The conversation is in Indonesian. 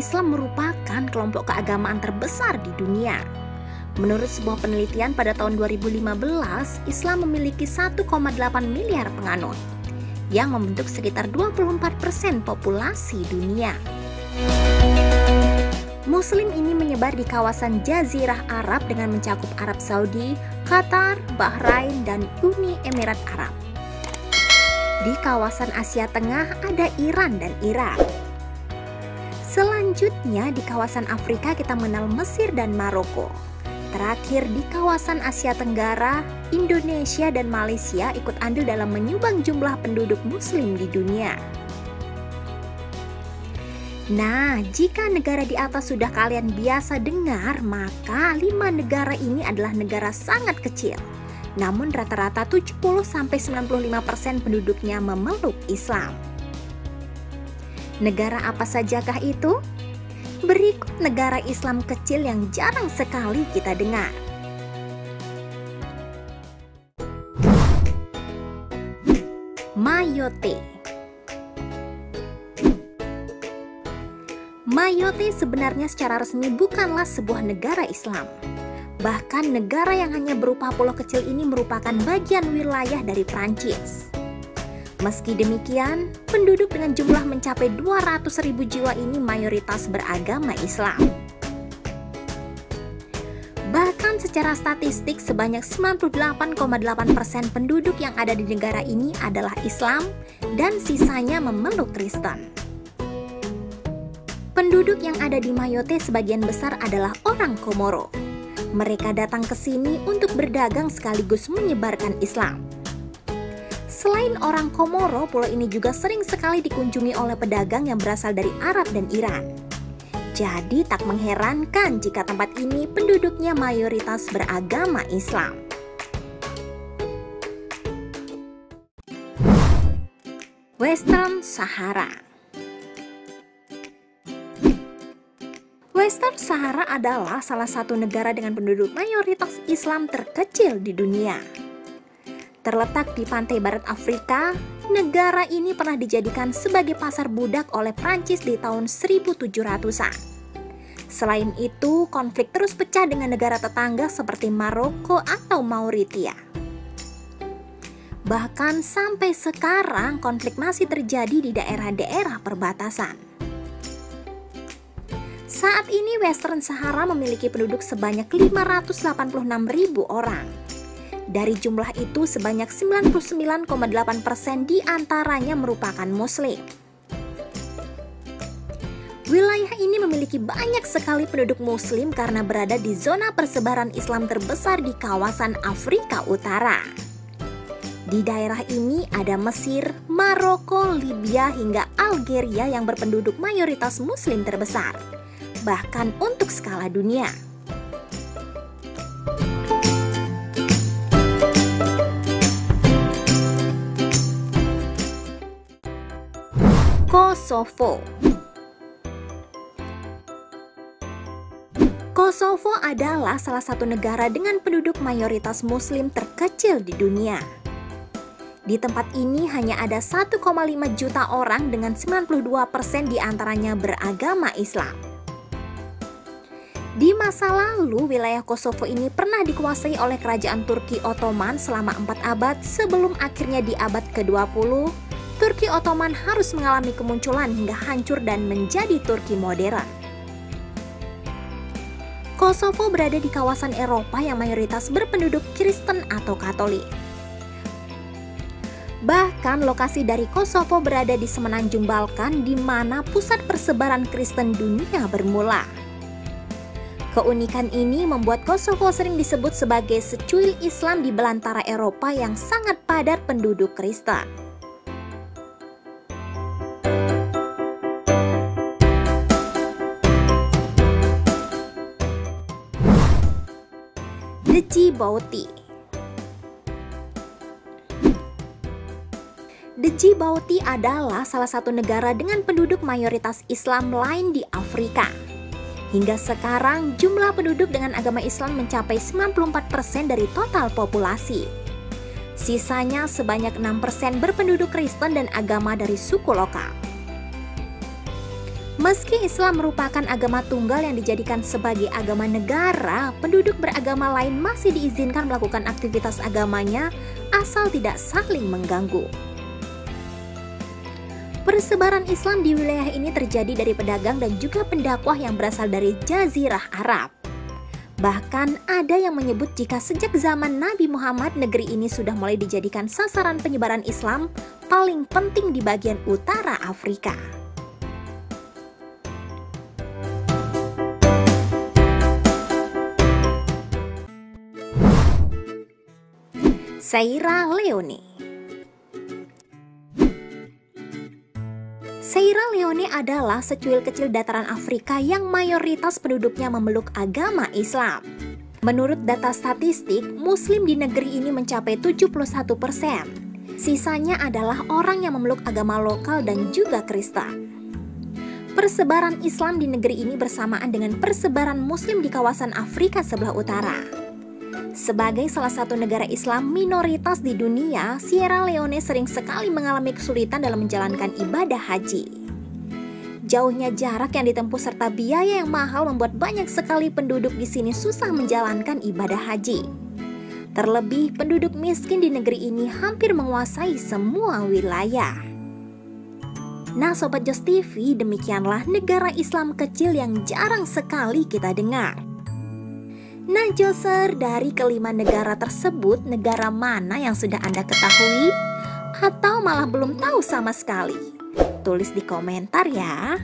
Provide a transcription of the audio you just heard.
Islam merupakan kelompok keagamaan terbesar di dunia. Menurut sebuah penelitian pada tahun 2015, Islam memiliki 1,8 miliar penganut, yang membentuk sekitar 24% populasi dunia. Muslim ini menyebar di kawasan Jazirah Arab dengan mencakup Arab Saudi, Qatar, Bahrain, dan Uni Emirat Arab. Di kawasan Asia Tengah ada Iran dan Irak. Selanjutnya di kawasan Afrika kita mengenal Mesir dan Maroko. Terakhir di kawasan Asia Tenggara, Indonesia dan Malaysia ikut andil dalam menyumbang jumlah penduduk Muslim di dunia. Nah, jika negara di atas sudah kalian biasa dengar, maka 5 negara ini adalah negara sangat kecil. Namun rata-rata 70-95% penduduknya memeluk Islam. Negara apa sajakah itu? Berikut negara Islam kecil yang jarang sekali kita dengar. Mayotte. Mayotte sebenarnya secara resmi bukanlah sebuah negara Islam. Bahkan negara yang hanya berupa pulau kecil ini merupakan bagian wilayah dari Prancis. Meski demikian, penduduk dengan jumlah mencapai 200.000 jiwa ini mayoritas beragama Islam. Bahkan secara statistik sebanyak 98,8% penduduk yang ada di negara ini adalah Islam dan sisanya memeluk Kristen. Penduduk yang ada di Mayotte sebagian besar adalah orang Komoro. Mereka datang ke sini untuk berdagang sekaligus menyebarkan Islam. Selain orang Komoro, pulau ini juga sering sekali dikunjungi oleh pedagang yang berasal dari Arab dan Iran. Jadi tak mengherankan jika tempat ini penduduknya mayoritas beragama Islam. Western Sahara. Western Sahara adalah salah satu negara dengan penduduk mayoritas Islam terkecil di dunia. Terletak di pantai barat Afrika, negara ini pernah dijadikan sebagai pasar budak oleh Prancis di tahun 1700-an. Selain itu, konflik terus pecah dengan negara tetangga seperti Maroko atau Mauritania. Bahkan sampai sekarang konflik masih terjadi di daerah-daerah perbatasan. Saat ini Western Sahara memiliki penduduk sebanyak 586.000 orang. Dari jumlah itu sebanyak 99,8% diantaranya merupakan Muslim. Wilayah ini memiliki banyak sekali penduduk Muslim karena berada di zona persebaran Islam terbesar di kawasan Afrika Utara. Di daerah ini ada Mesir, Maroko, Libya hingga Algeria yang berpenduduk mayoritas Muslim terbesar. Bahkan untuk skala dunia. Kosovo. Kosovo adalah salah satu negara dengan penduduk mayoritas Muslim terkecil di dunia. Di tempat ini hanya ada 1,5 juta orang dengan 92% diantaranya beragama Islam. Di masa lalu, wilayah Kosovo ini pernah dikuasai oleh kerajaan Turki Ottoman selama 4 abad sebelum akhirnya di abad ke-20, Turki Ottoman harus mengalami kemunculan hingga hancur dan menjadi Turki modern. Kosovo berada di kawasan Eropa yang mayoritas berpenduduk Kristen atau Katolik. Bahkan lokasi dari Kosovo berada di semenanjung Balkan di mana pusat persebaran Kristen dunia bermula. Keunikan ini membuat Kosovo sering disebut sebagai secuil Islam di belantara Eropa yang sangat padat penduduk Kristen. Djibouti. Djibouti adalah salah satu negara dengan penduduk mayoritas Islam lain di Afrika. Hingga sekarang, jumlah penduduk dengan agama Islam mencapai 94% dari total populasi. Sisanya sebanyak 6% berpenduduk Kristen dan agama dari suku lokal. Meski Islam merupakan agama tunggal yang dijadikan sebagai agama negara, penduduk beragama lain masih diizinkan melakukan aktivitas agamanya asal tidak saling mengganggu. Persebaran Islam di wilayah ini terjadi dari pedagang dan juga pendakwah yang berasal dari Jazirah Arab. Bahkan ada yang menyebut jika sejak zaman Nabi Muhammad negeri ini sudah mulai dijadikan sasaran penyebaran Islam paling penting di bagian utara Afrika. Sierra Leone. Sierra Leone adalah secuil kecil dataran Afrika yang mayoritas penduduknya memeluk agama Islam. Menurut data statistik, Muslim di negeri ini mencapai 71%. Sisanya adalah orang yang memeluk agama lokal dan juga Kristen. Persebaran Islam di negeri ini bersamaan dengan persebaran Muslim di kawasan Afrika sebelah utara. Sebagai salah satu negara Islam minoritas di dunia, Sierra Leone sering sekali mengalami kesulitan dalam menjalankan ibadah haji. Jauhnya jarak yang ditempuh serta biaya yang mahal membuat banyak sekali penduduk di sini susah menjalankan ibadah haji. Terlebih, penduduk miskin di negeri ini hampir menguasai semua wilayah. Nah Sobat Jos TV, demikianlah negara Islam kecil yang jarang sekali kita dengar. Nah Joser, dari kelima negara tersebut, negara mana yang sudah Anda ketahui? Atau malah belum tahu sama sekali? Tulis di komentar ya.